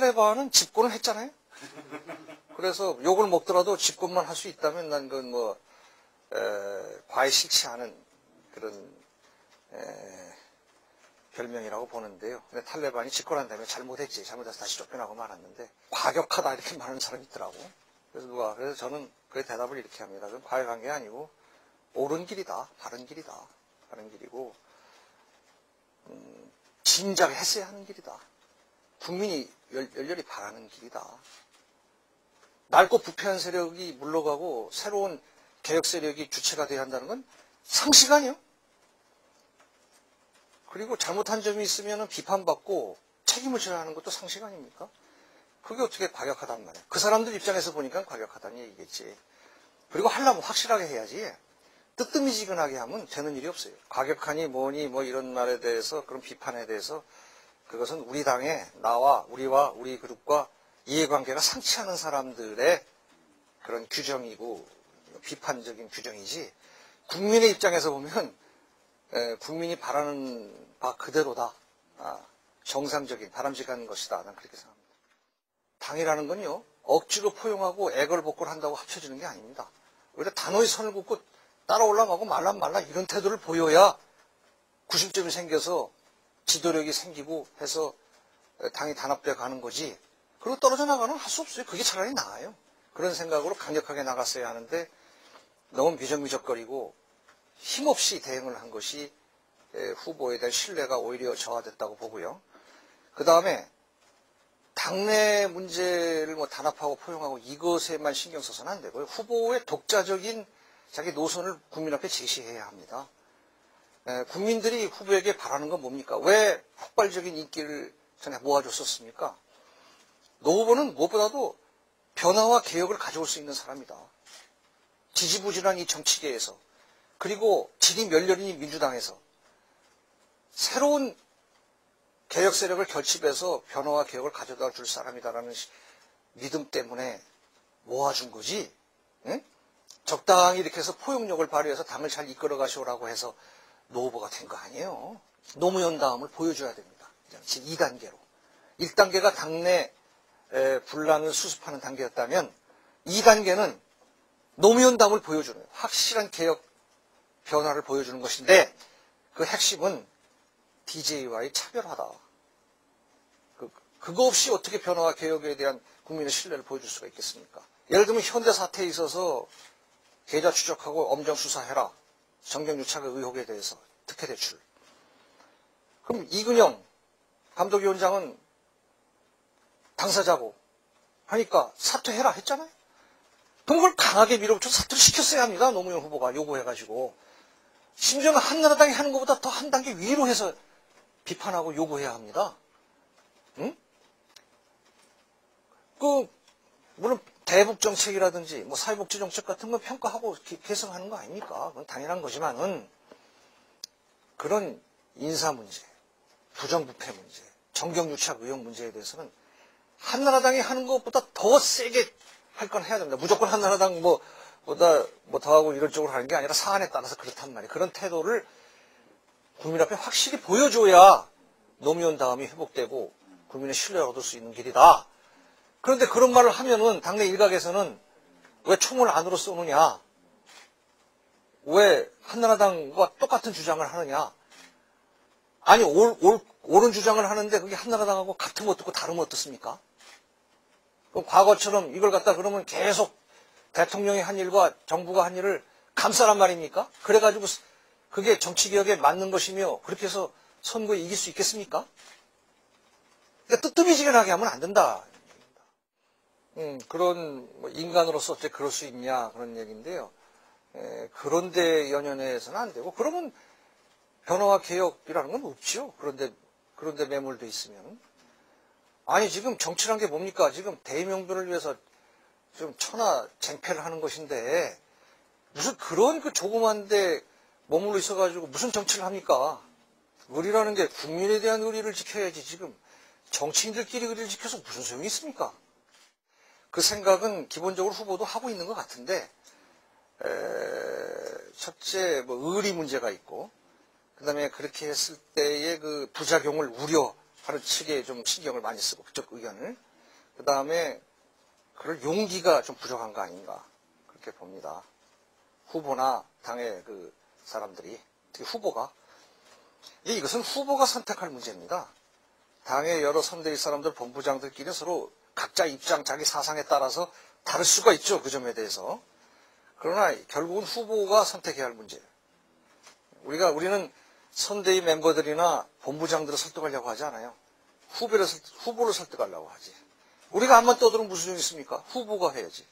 탈레반은 집권을 했잖아요. 그래서 욕을 먹더라도 집권만 할 수 있다면 난 그건 뭐 과히 싫지 않은 그런 별명이라고 보는데요. 근데 탈레반이 집권한 다음에 잘못했지, 잘못해서 다시 쫓겨나고 말았는데 과격하다 이렇게 말하는 사람이 있더라고. 그래서 저는 그 대답을 이렇게 합니다. 그건 과격한 게 아니고 옳은 길이다, 바른 길이다, 바른 길이고 진작에 했어야 하는 길이다. 국민이 열렬히 바라는 길이다. 낡고 부패한 세력이 물러가고 새로운 개혁 세력이 주체가 돼야 한다는 건 상식 아니에요? 그리고 잘못한 점이 있으면 비판받고 책임을 져야 하는 것도 상식 아닙니까? 그게 어떻게 과격하단 말이에요. 그 사람들 입장에서 보니까 과격하다는 얘기겠지. 그리고 하려면 확실하게 해야지. 뜨뜻미지근하게 하면 되는 일이 없어요. 과격하니 뭐니 뭐 이런 말에 대해서 그런 비판에 대해서 그것은 우리 당의 나와 우리와 우리 그룹과 이해관계가 상치 않은 사람들의 그런 규정이고 비판적인 규정이지 국민의 입장에서 보면 국민이 바라는 바 그대로다. 정상적인 바람직한 것이다. 난 그렇게 생각합니다. 당이라는 건요. 억지로 포용하고 애걸복걸 한다고 합쳐지는 게 아닙니다. 오히려 단호히 선을 긋고 따라 올라가고 말라 이런 태도를 보여야 구심점이 생겨서 지도력이 생기고 해서 당이 단합되어 가는 거지. 그리고 떨어져 나가는 할 수 없어요. 그게 차라리 나아요. 그런 생각으로 강력하게 나갔어야 하는데 너무 미적미적거리고 힘없이 대응을 한 것이 후보에 대한 신뢰가 오히려 저하됐다고 보고요. 그 다음에 당내 문제를 뭐 단합하고 포용하고 이것에만 신경 써서는 안 되고요. 후보의 독자적인 자기 노선을 국민 앞에 제시해야 합니다. 국민들이 후보에게 바라는 건 뭡니까? 왜 폭발적인 인기를 전에 모아줬었습니까? 노 후보는 무엇보다도 변화와 개혁을 가져올 수 있는 사람이다. 지지부진한 이 정치계에서 그리고 질이 멸렬인 민주당에서 새로운 개혁 세력을 결집해서 변화와 개혁을 가져다 줄 사람이다라는 믿음 때문에 모아준 거지. 응? 적당히 이렇게 해서 포용력을 발휘해서 당을 잘 이끌어 가시오라고 해서 노 후보가 된 거 아니에요. 노무현 다음을 보여줘야 됩니다. 2단계로. 1단계가 당내 분란을 수습하는 단계였다면 2단계는 노무현 다음을 보여주는 확실한 개혁 변화를 보여주는 것인데 그 핵심은 DJ와의 차별화다. 그거 없이 어떻게 변화와 개혁에 대한 국민의 신뢰를 보여줄 수가 있겠습니까? 예를 들면 현대 사태에 있어서 계좌 추적하고 엄정 수사해라. 정경유착 의혹에 대해서 특혜 대출. 그럼 이근영 감독위원장은 당사자고 하니까 사퇴해라 했잖아요. 그럼 그걸 강하게 밀어붙여서 사퇴를 시켰어야 합니다. 노무현 후보가 요구해가지고. 심지어 한나라당이 하는 것보다 더 한 단계 위로 해서 비판하고 요구해야 합니다. 응? 물론 대북 정책이라든지 뭐 사회복지 정책 같은 거 평가하고 개선하는 거 아닙니까? 그건 당연한 거지만은 그런 인사 문제, 부정부패 문제, 정경유착 의혹 문제에 대해서는 한나라당이 하는 것보다 더 세게 할 건 해야 됩니다. 무조건 한나라당 보다 더하고 이런 쪽으로 하는 게 아니라 사안에 따라서 그렇단 말이에요. 그런 태도를 국민 앞에 확실히 보여줘야 노무현 다음이 회복되고 국민의 신뢰를 얻을 수 있는 길이다. 그런데 그런 말을 하면은 당내 일각에서는 왜 총을 안으로 쏘느냐? 왜 한나라당과 똑같은 주장을 하느냐? 아니 옳은 주장을 하는데 그게 한나라당하고 같으면 어떻고 다르면 어떻습니까? 그럼 과거처럼 이걸 갖다 그러면 계속 대통령이 한 일과 정부가 한 일을 감싸란 말입니까? 그래가지고 그게 정치개혁에 맞는 것이며 그렇게 해서 선거에 이길 수 있겠습니까? 그러니까 뜨뜻미지근하게 하면 안 된다. 그런 인간으로서 어떻게 그럴 수 있냐 그런 얘기인데요. 그런데 연연해서는 안 되고 그러면 변화와 개혁이라는 건 없죠. 그런데 매몰돼 있으면. 아니 지금 정치란 게 뭡니까? 지금 대의명분을 위해서 좀 천하쟁패를 하는 것인데 무슨 그런 그 조그만데 머물러 있어가지고 무슨 정치를 합니까? 의리라는 게 국민에 대한 의리를 지켜야지 지금 정치인들끼리 의리를 지켜서 무슨 소용이 있습니까? 그 생각은 기본적으로 후보도 하고 있는 것 같은데 첫째 의리 문제가 있고 그 다음에 그렇게 했을 때의 그 부작용을 우려하는 측에 좀 신경을 많이 쓰고 그쪽 의견을 그 다음에 그럴 용기가 좀 부족한 거 아닌가 그렇게 봅니다. 후보나 당의 그 사람들이, 특히 후보가. 이것은 후보가 선택할 문제입니다. 당의 여러 선대위 사람들, 본부장들끼리 서로 각자 입장, 자기 사상에 따라서 다를 수가 있죠. 그 점에 대해서. 그러나 결국은 후보가 선택해야 할 문제예요. 우리는 선대위 멤버들이나 본부장들을 설득하려고 하지 않아요. 후보를 설득하려고 하지. 우리가 한번 떠들면 무슨 용 있습니까? 후보가 해야지.